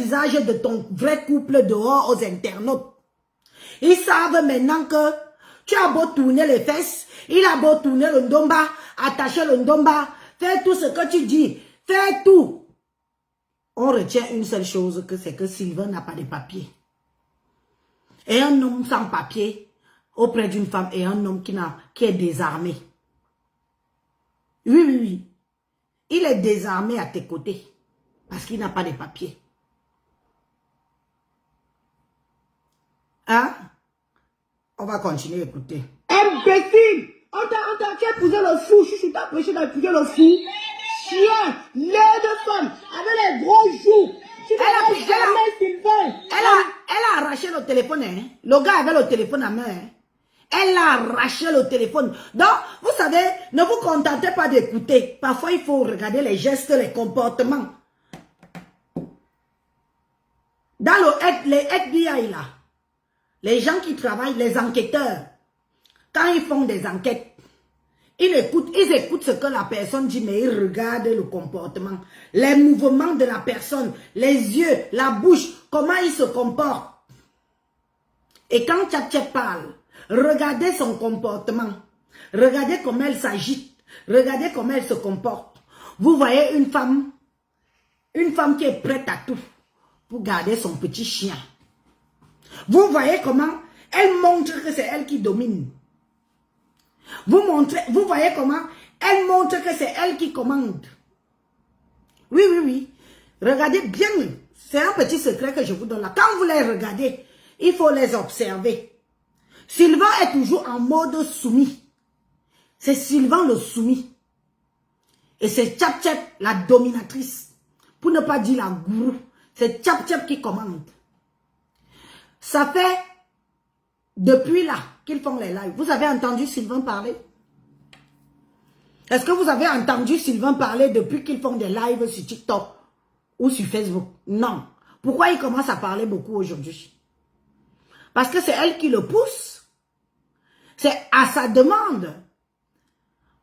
visage de ton vrai couple dehors aux internautes. Ils savent maintenant que tu as beau tourner les fesses, il a beau tourner le ndomba, attacher le ndomba, faire tout ce que tu dis, faire tout. On retient une seule chose, c'est que Sylvain n'a pas de papier. Et un homme sans papier auprès d'une femme et un homme qui est désarmé. Oui, oui, oui. Il est désarmé à tes côtés parce qu'il n'a pas de papier. Hein? On va continuer à écouter. Imbécile! Tu as épousé le fou. Je t'ai empêché d'épouser le fou. Chien, laid de femme, avec les gros joues. Elle a arraché le téléphone. Hein? Le gars avait le téléphone à main. Hein? Elle a arraché le téléphone. Donc, vous savez, ne vous contentez pas d'écouter. Parfois, il faut regarder les gestes, les comportements. Dans les FBI, là, les gens qui travaillent, les enquêteurs, quand ils font des enquêtes, ils écoutent ce que la personne dit, mais ils regardent le comportement, les mouvements de la personne, les yeux, la bouche, comment il se comporte. Et quand Tchap parle, regardez son comportement, regardez comment elle s'agite, regardez comment elle se comporte. Vous voyez une femme qui est prête à tout pour garder son petit chien. Vous voyez comment elle montre que c'est elle qui domine. Vous voyez comment elle montre que c'est elle qui commande. Oui, oui, oui. Regardez bien. C'est un petit secret que je vous donne là. Quand vous les regardez, il faut les observer. Sylvain est toujours en mode soumis. C'est Sylvain le soumis. Et c'est Tchap la dominatrice. Pour ne pas dire la gourou. C'est Tchap qui commande. Ça fait depuis là qu'ils font les lives. Vous avez entendu Sylvain parler? Est-ce que vous avez entendu Sylvain parler depuis qu'ils font des lives sur TikTok ou sur Facebook? Non. Pourquoi il commence à parler beaucoup aujourd'hui? Parce que c'est elle qui le pousse. C'est à sa demande.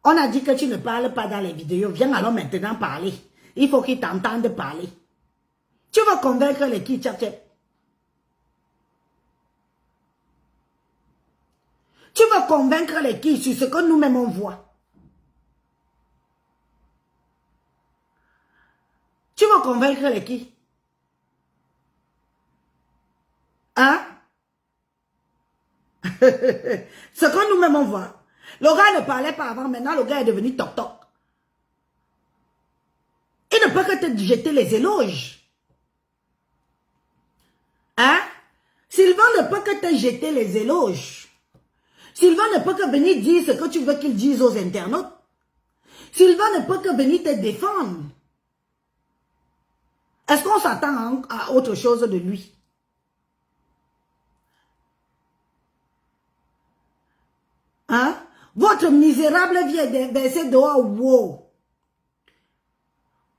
On a dit que tu ne parles pas dans les vidéos. Viens alors maintenant parler. Il faut qu'il t'entende parler. Tu vas convaincre les qui, Tchap? Tu vas convaincre les qui sur ce que nous-mêmes on voit. Tu vas convaincre les qui? Hein? Ce que nous-mêmes on voit. Le gars ne parlait pas avant, maintenant le gars est devenu toc-toc. Il ne peut que te jeter les éloges. Hein? Sylvain ne peut que te jeter les éloges. Sylvain ne peut que venir dire ce que tu veux qu'il dise aux internautes. Sylvain ne peut que venir te défendre. Est-ce qu'on s'attend à autre chose de lui? Hein? Votre misérable vient verser dehors, wow.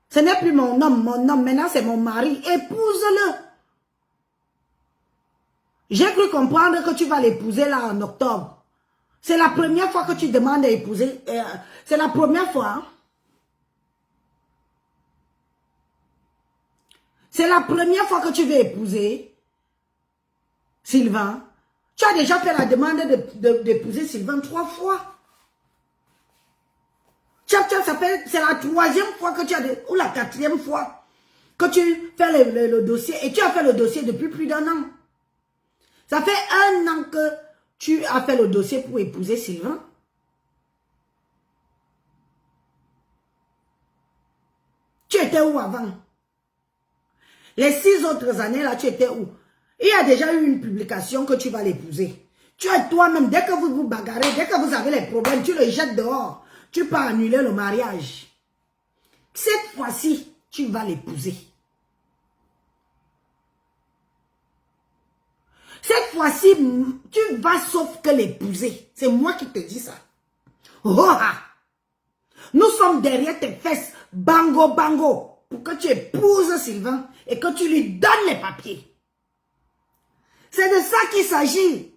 Ce n'est plus mon homme, maintenant c'est mon mari. Épouse-le. J'ai cru comprendre que tu vas l'épouser là en octobre. C'est la première fois que tu demandes à épouser. C'est la première fois. Hein? C'est la première fois que tu veux épouser Sylvain. Tu as déjà fait la demande d'épouser Sylvain 3 fois. C'est la 3e fois que tu as, ou la 4e fois que tu fais le dossier. Et tu as fait le dossier depuis plus d'1 an. Ça fait 1 an que tu as fait le dossier pour épouser Sylvain. Tu étais où avant? Les 6 autres années là, tu étais où? Il y a déjà eu une publication que tu vas l'épouser. Tu es toi-même, dès que vous vous bagarrez, dès que vous avez les problèmes, tu le jettes dehors. Tu peux annuler le mariage. Cette fois-ci, tu vas l'épouser. Cette fois-ci, tu vas sauf que l'épouser. C'est moi qui te dis ça. Oh, ah. Nous sommes derrière tes fesses, bango, bango, pour que tu épouses Sylvain et que tu lui donnes les papiers. C'est de ça qu'il s'agit.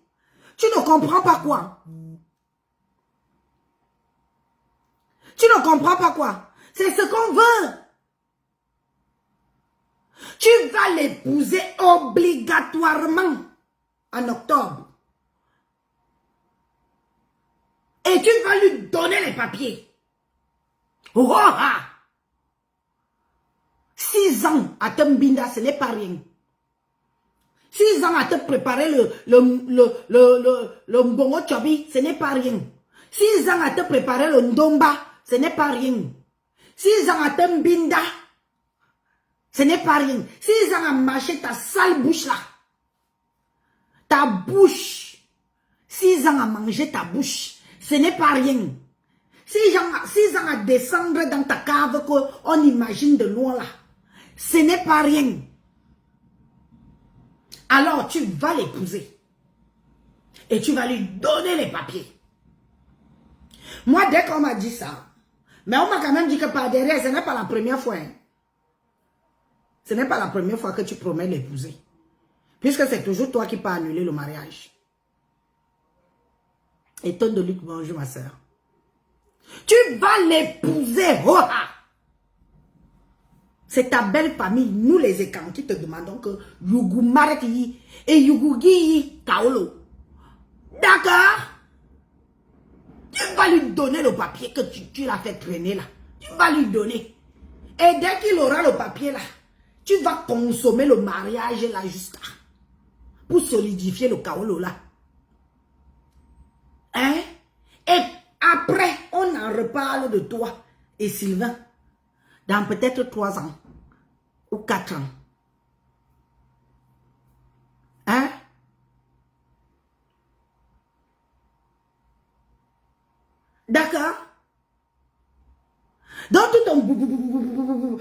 Tu ne comprends pas quoi? Tu ne comprends pas quoi? C'est ce qu'on veut. Tu vas l'épouser obligatoirement en octobre. Et tu vas lui donner les papiers. Oh, ah. 6 ans à Tembinda, ce n'est pas rien. 6 ans à te préparer le mbongo chobi, ce n'est pas rien. 6 ans à te préparer le ndomba, ce n'est pas rien. 6 ans à Tembinda, ce n'est pas rien. 6 ans à mâcher ta sale bouche là. Ta bouche. 6 ans à manger ta bouche. Ce n'est pas rien. 6 ans à descendre dans ta cave qu'on imagine de loin là. Ce n'est pas rien. Alors tu vas l'épouser. Et tu vas lui donner les papiers. Moi, dès qu'on m'a dit ça, mais on m'a quand même dit que par derrière, ce n'est pas la première fois. Hein. Ce n'est pas la première fois que tu promets l'épouser. Puisque c'est toujours toi qui peux annuler le mariage. Et Tonne de Luc, bonjour ma soeur. Tu vas l'épouser. Oh, ah. C'est ta belle famille, nous les écans, qui te demandons que Yugu Mareki et Yugu Gi Kaolo. D'accord? Tu vas lui donner le papier que tu l'as fait traîner là. Tu vas lui donner. Et dès qu'il aura le papier là, tu vas consommer le mariage là juste là. Pour solidifier le Kaolo là. Hein? Et après, on en reparle de toi et Sylvain. Dans peut-être 3 ans. Ou 4 ans. Hein? D'accord? Donc tout ton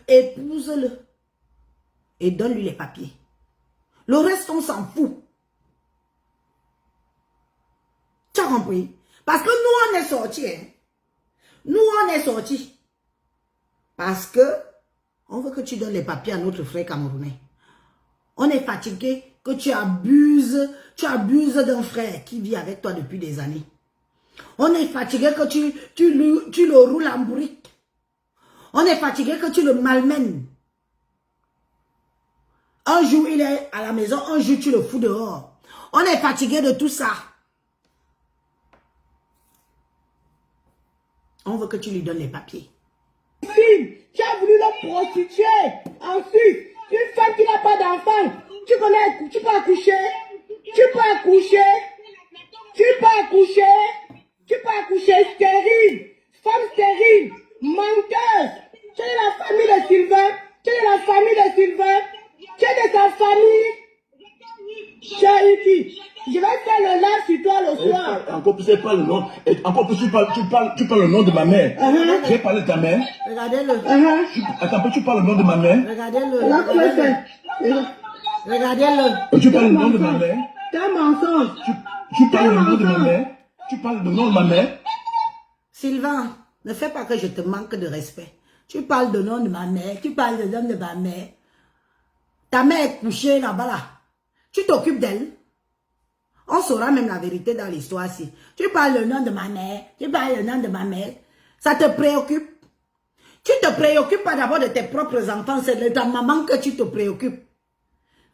épouse-le. Et donne-lui les papiers. Le reste, on s'en fout. Tu as compris? Parce que nous, on est sortis. Hein? Nous, on est sortis. Parce que on veut que tu donnes les papiers à notre frère camerounais. On est fatigué que tu abuses d'un frère qui vit avec toi depuis des années. On est fatigué que tu le roules en bourrique. On est fatigué que tu le malmènes. Un jour, il est à la maison, un jour, tu le fous dehors. On est fatigué de tout ça. On veut que tu lui donnes les papiers. Tu as voulu le prostituer. Ensuite, une femme qui n'a pas d'enfant. Tu connais, tu peux accoucher. Tu peux accoucher. Tu peux accoucher. Tu peux accoucher stérile. Femme stérile. Menteuse. Tu es de la famille de Sylvain. Tu es de la famille de Sylvain. Tu es de ta famille. Charity. Je vais faire le live sur toi le soir. Encore plus, pas le nom. Encore plus, tu parles le nom de ma mère. Je vais parler de ta mère. Regardez-le. Attends, tu parles le nom de ma mère. Regardez-le. Regardez-le. Tu parles le nom de ma mère. T'as un mensonge. Tu parles le nom de ma mère. Tu parles le nom de ma mère. Sylvain, ne fais pas que je te manque de respect. Tu parles de nom de ma mère. Tu parles de nom de ma mère. Ta mère est couchée là-bas là. Tu t'occupes d'elle. On saura même la vérité dans l'histoire si. Tu parles le nom de ma mère. Tu parles le nom de ma mère. Ça te préoccupe. Tu ne te préoccupes pas d'abord de tes propres enfants. C'est de ta maman que tu te préoccupes.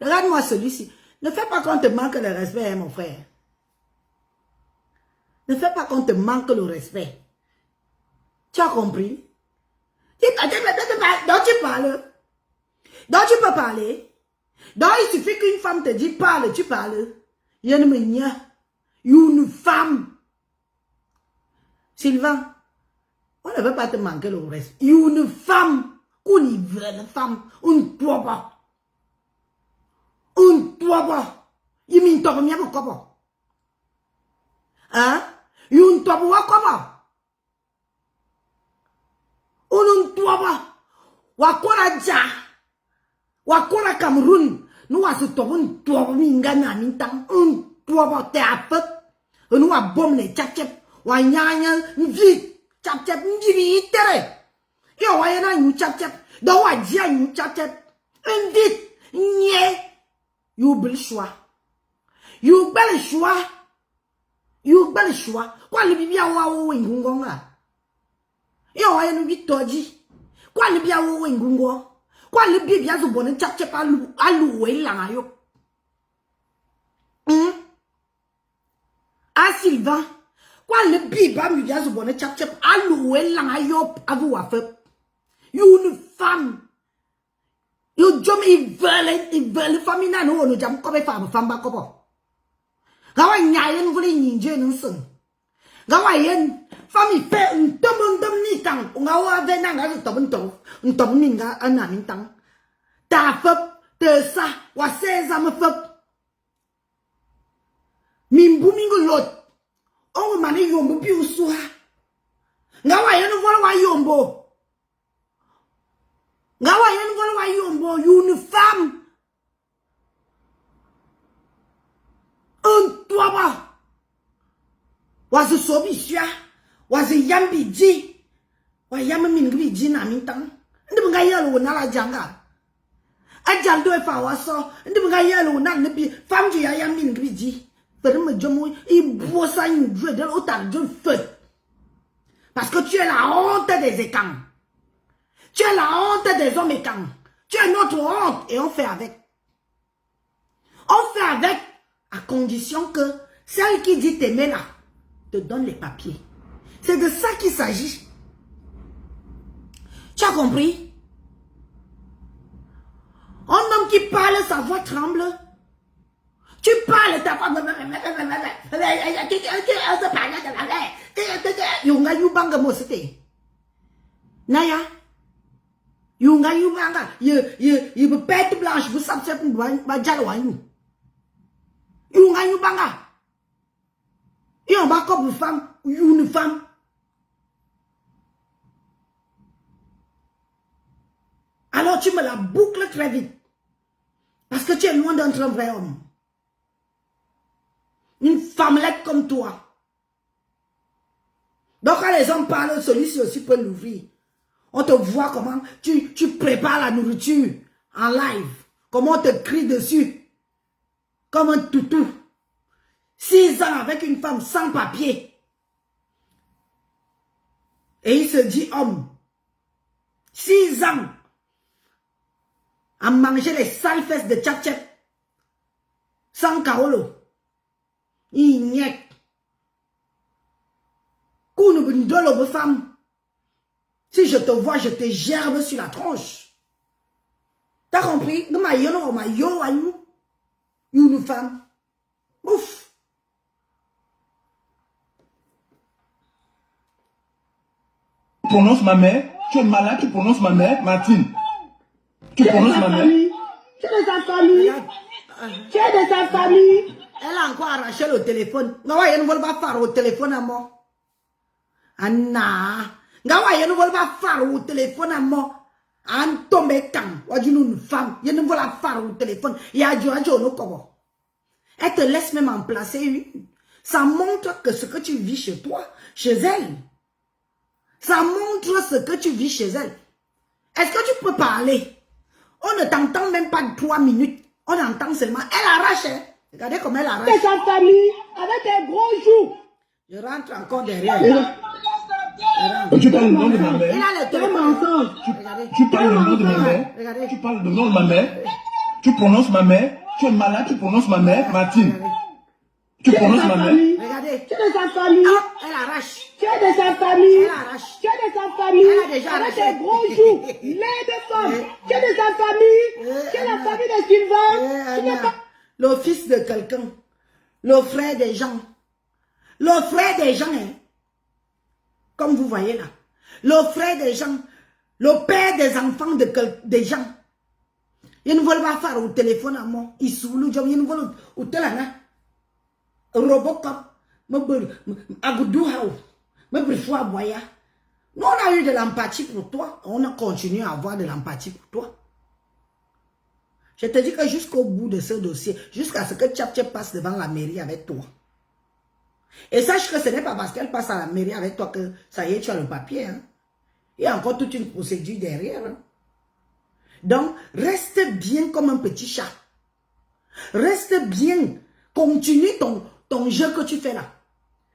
Regarde-moi celui-ci. Ne fais pas qu'on te manque le respect, hein, mon frère. Ne fais pas qu'on te manque le respect. Tu as compris? Donc tu parles. Donc tu peux parler. Donc il suffit qu'une femme te dise parle, tu parles. Il y a une femme. Sylvain, on ne veut pas te manquer le respect. Une femme. Une vraie femme. Une toba. Une toba. Il m'y toba mia kobo. Hein? Une toba wa kobo. Une toba. Wakora ja. Wakora Cameroun. Nous avons un toba mingana mintang. Un toba te apet. Nous avons bom ne chap-chap. Wanyanya vite. Chap-chap njiri itere. Yo wayana yu chap-chap. Do wajia yu chap-chap. Un vite. Nye. You bel choix. You bel choix. You bel choix. Kwa le bibia wa wo ngungonga. Yo wayana vite toji. Kwa le bibia wo ngungo. Quoi le bibia zo bonne tchap tchap aloué là yo. Ah Sylvain. Quoi le bibia bibia zo bonne tchap tchap aloué là yo avu wafe. You une femme. You jom ils veulent famina no no jam ko be femme ba ko bo. Gawa nyayen vole nyinje nsen. Gawa yen famille fait un dom ni tang. Ngawa vena nga tom ni nga ana min tang. Ta fop te sa wa 16 ans me fop. Mimbu mingo lot. On mani yombo pi usua. Ngawa yen vole wa yombo. Ngawa yen vole wa yombo, you une femme. Un toi ba. Was a sobisha. Was a yambi ji. Wa yammin ji na min tang. Ndi nga yelo na la janga. Ajal do fa waso. Ndi nga yelo na ne femme ji yammin ji. Pero me jomo i bossa une jeu de autant de feu. Parce que tu es la honte des écans. Tu es la honte des hommes écans. Tu es notre honte et on fait avec. On fait avec à condition que celle qui dit t'aimer là te donne les papiers. C'est de ça qu'il s'agit. Tu as compris? Un homme qui parle, sa voix tremble. Tu parles, ta voix... Yunga yubanga mosete. Naya. Yunga yubanga. You be pète blanche, vous savez ce que va jalwayu. Yunga yubanga. Yon ba comme une femme, une femme. Alors tu me la boucles très vite. Parce que tu es loin d'être un vrai homme. Une femmelette comme toi. Donc quand les hommes parlent, celui-ci aussi peut l'ouvrir. On te voit comment tu prépares la nourriture en live. Comment on te crie dessus. Comme un toutou. 6 ans avec une femme sans papier. Et il se dit homme. 6 ans. À manger les sales fesses de tchap-tchap. Sans Karolo. Il n'y a qu'une femme. Si je te vois, je te gerbe sur la tronche. T'as compris? Une femme. Ouf. Tu prononces ma mère, tu es malade, tu prononces ma mère, Martine. Tu prononces ma mère. Tu es de sa famille. Tu es de sa famille. Elle a encore arraché le téléphone. Ngawa yenu vol ba faro au téléphone à moi. Anna. Ngawa yenu vol ba faro au téléphone à moi. An tombe kang. Wajunu une femme. Yenu vol ba faro au téléphone. Ya jo no kobo. Elle te laisse même en placer une. Ça montre que ce que tu vis chez toi, chez elle. Ça montre ce que tu vis chez elle. Est-ce que tu peux parler? On ne t'entend même pas 3 minutes. On entend seulement. Elle arrache. Hein? Regardez comment elle arrache. C'est sa famille avec des gros joues. Je rentre encore derrière. Tu parles le nom de ma mère. Il a le téléphone. Tu parles le nom de ma mère. Regardez. Tu parles le nom de ma mère. Tu prononces ma mère. Tu es malade, tu prononces ma mère, Martine. Tu prononces ma mère. Regardez. Tu es de sa famille. Ah, elle arrache. Tu es de sa famille. Elle arrache. Tu es de sa famille. Elle a déjà avec arraché. des gros joues. Les deux femmes. Tu es de sa famille. Tu es la famille de Sylvain. Tu n'es pas... Le fils de quelqu'un. Le frère des gens. Le frère des gens, hein. Comme vous voyez là. Le frère des gens. Le père des enfants des gens. Ils ne veulent pas faire au téléphone à moi. Ils soulent. Ils ne veulent au téléphone. Robocop. Agudouhao. Nous on a eu de l'empathie pour toi. On a continué à avoir de l'empathie pour toi. Je te dis que jusqu'au bout de ce dossier, jusqu'à ce que Tchap passe devant la mairie avec toi. Et sache que ce n'est pas parce qu'elle passe à la mairie avec toi que ça y est, tu as le papier. Hein. Il y a encore toute une procédure derrière. Hein. Donc, reste bien comme un petit chat. Reste bien. Continue ton jeu que tu fais là.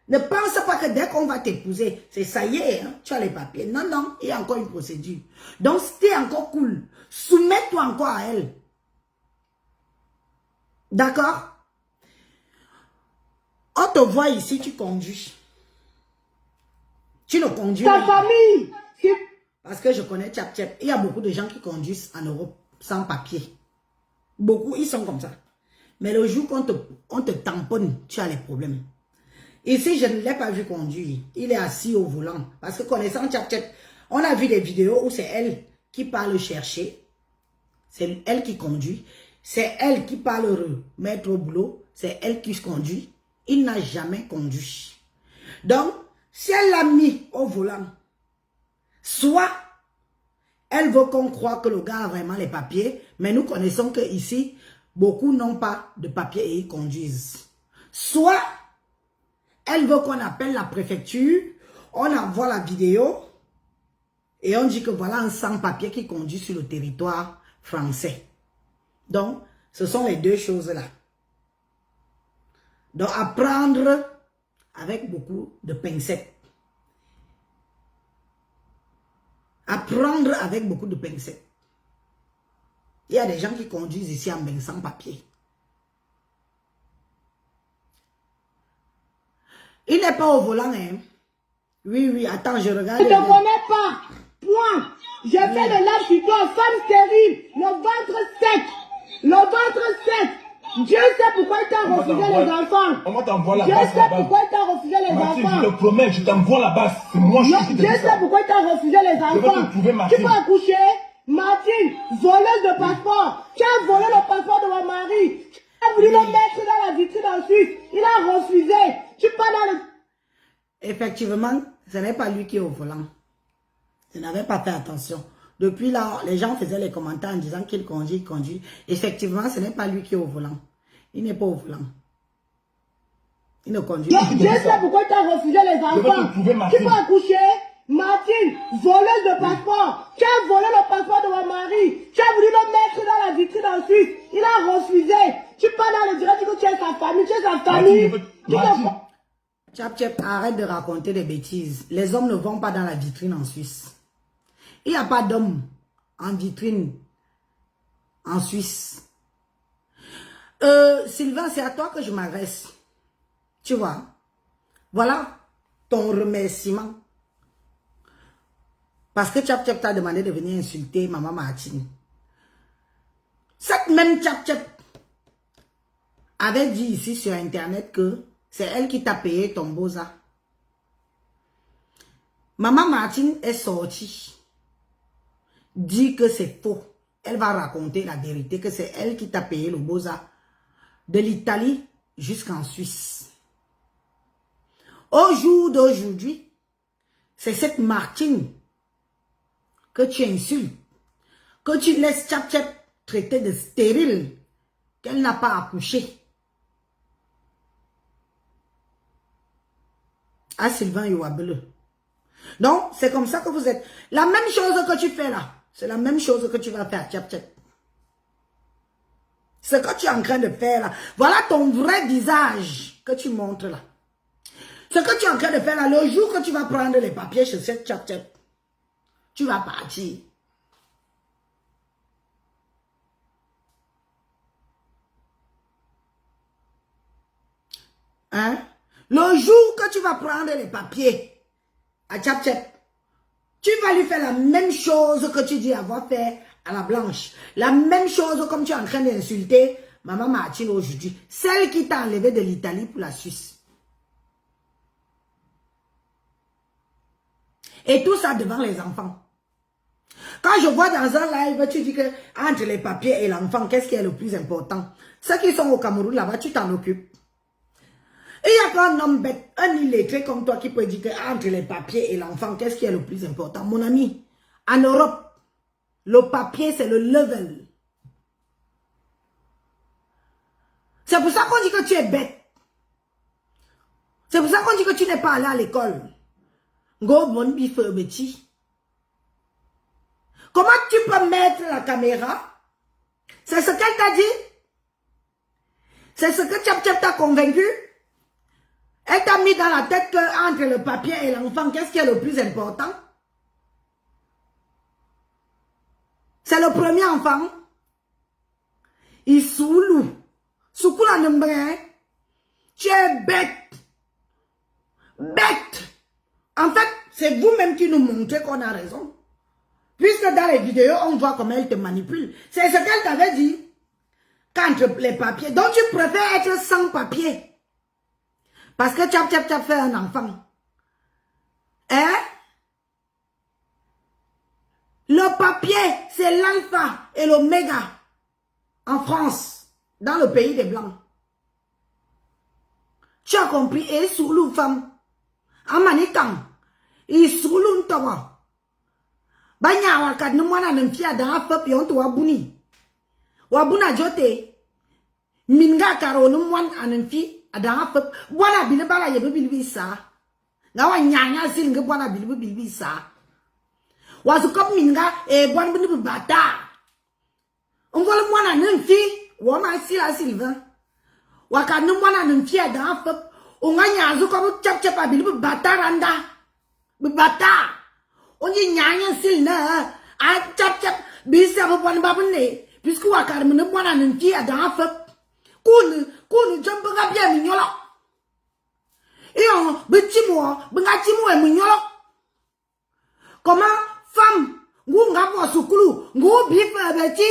Ne pense pas que dès qu'on va t'épouser, c'est ça y est, hein, tu as les papiers. Non, non, il y a encore une procédure. Donc, c'était encore cool. Soumets-toi encore à elle. D'accord? On te voit ici, tu conduis. Tu ne conduis Ta pas. famille. Parce que je connais Tchap Tchap. Il y a beaucoup de gens qui conduisent en Europe sans papier. Beaucoup, ils sont comme ça. Mais le jour qu'on te tamponne, tu as les problèmes. Ici, je ne l'ai pas vu conduire. Il est assis au volant. Parce que connaissant Tchap Tchap, on a vu des vidéos où c'est elle qui part le chercher. C'est elle qui conduit. C'est elle qui part le remettre au boulot. C'est elle qui se conduit. Il n'a jamais conduit. Donc, si elle l'a mis au volant, soit elle veut qu'on croie que le gars a vraiment les papiers, mais nous connaissons que ici, beaucoup n'ont pas de papiers et ils conduisent. Soit elle veut qu'on appelle la préfecture, on envoie la vidéo et on dit que voilà un sans-papier qui conduit sur le territoire français. Donc, ce sont les deux choses-là. Donc, à prendre avec beaucoup de pincettes. À prendre avec beaucoup de pincettes. Il y a des gens qui conduisent ici en sans papier. Il n'est pas au volant, hein. Oui, attends, je regarde. Je ne te connais pas. Point. J'ai fait le lave sur toi, femme stérile, le ventre sec. Le ventre sec. Dieu sait pourquoi il t'a refusé les enfants. On va t'envoyer la Dieu base sait là-bas. pourquoi il t'a refusé les Martine, enfants. je te promets, je t'envoie la base. C'est moi qui te dis Dieu ça. sait pourquoi il t'a refusé les Je vais enfants. te prouver, Martine. Tu peux accoucher. Martine, voleuse de passeport. Tu as volé le passeport de mon mari. Tu as voulu le mettre dans la vitrine en Suisse. Il a refusé. Tu pars dans le... Effectivement, ce n'est pas lui qui est au volant. Je n'avais pas fait attention. Depuis là, les gens faisaient les commentaires en disant qu'il conduit, il conduit. Effectivement, ce n'est pas lui qui est au volant. Il n'est pas au volant. Il ne conduit pas. Dieu sait pourquoi tu as refusé les Je vais te enfants. prouver, Martine. Tu peux accoucher. Martine, voleuse de passeport. Tu as volé le passeport de mon mari. Tu as voulu le mettre dans la vitrine en Suisse. Il a refusé. Tu pars dans le direct, tu dis que tu es sa famille. Tu es sa famille. Martine. Tchap Tchap, arrête de raconter des bêtises. Les hommes ne vont pas dans la vitrine en Suisse. Il n'y a pas d'hommes en vitrine en Suisse. Sylvain, c'est à toi que je m'adresse. Tu vois? Voilà ton remerciement. Parce que Tchap Tchap t'a demandé de venir insulter Maman Martine. Cette même Tchap Tchap avait dit ici sur Internet que c'est elle qui t'a payé ton boza. Maman Martine est sortie. Dit que c'est faux. Elle va raconter la vérité, que c'est elle qui t'a payé le boza de l'Italie jusqu'en Suisse. Au jour d'aujourd'hui, c'est cette Martine que tu insultes, que tu laisses Tchap Tchap traiter de stérile, qu'elle n'a pas accouché. À Sylvain Youabele. Donc, c'est comme ça que vous êtes. La même chose que tu fais là, c'est la même chose que tu vas faire, Tchap Tchap. Ce que tu es en train de faire là, voilà ton vrai visage que tu montres là. Ce que tu es en train de faire là, le jour que tu vas prendre les papiers chez cette Tchap Tchap, tu vas partir. Hein? Le jour que tu vas prendre les papiers à Tchap Tchap, tu vas lui faire la même chose que tu dis avoir fait à la Blanche. La même chose comme tu es en train d'insulter Maman Martine aujourd'hui. Celle qui t'a enlevé de l'Italie pour la Suisse. Et tout ça devant les enfants. Quand je vois dans un live, tu dis que entre les papiers et l'enfant, qu'est-ce qui est le plus important? Ceux qui sont au Cameroun là-bas, tu t'en occupes. Et il n'y a pas un homme bête, un illettré comme toi qui peut dire que entre les papiers et l'enfant, qu'est-ce qui est le plus important? Mon ami, en Europe, le papier, c'est le level. C'est pour ça qu'on dit que tu es bête. C'est pour ça qu'on dit que tu n'es pas allé à l'école. Go bon bif petit. Comment tu peux mettre la caméra? C'est ce qu'elle t'a dit? C'est ce que Tchap Tchap t'a convaincu? Elle t'a mis dans la tête que entre le papier et l'enfant, qu'est-ce qui est le plus important? C'est le premier enfant. Il soulou. Soukoula nembré. Tu es bête. Bête. En fait, c'est vous-même qui nous montrez qu'on a raison. Puisque dans les vidéos, on voit comment elle te manipule. C'est ce qu'elle t'avait dit. Qu'entre les papiers. Donc tu préfères être sans papier. Parce que tu as fait un enfant. Hein? Le papier, c'est l'alpha et l'oméga. En France. Dans le pays des Blancs. Tu as compris? Et soulou femme. Amanikan. Et soulou ntawa. Banya wakad no mwana nemfia da afop yonto wabuni. Wabuna jote. Minga karo no mwan anemfi ada afop. Bwana bile bala yebe bilbi sa. Ngawa nyanya silinge bwana bilbi sa. Wazukop minga bwana bilbi bata. Ongole mwana nemfi. Wama sila silva. Wakad no mwana nemfi ada afop. Onga nyazu kobu chap chap bilbi bata randa. Bata. Onye nyanya sil na a chap chap bisa babon babone puisque wakar mun mwana nti ada afop kunu jomba ga bia minyolo iyo bitimo bunga timo e minyolo comment femme ngu nga bo sukulu ngu bi fa beti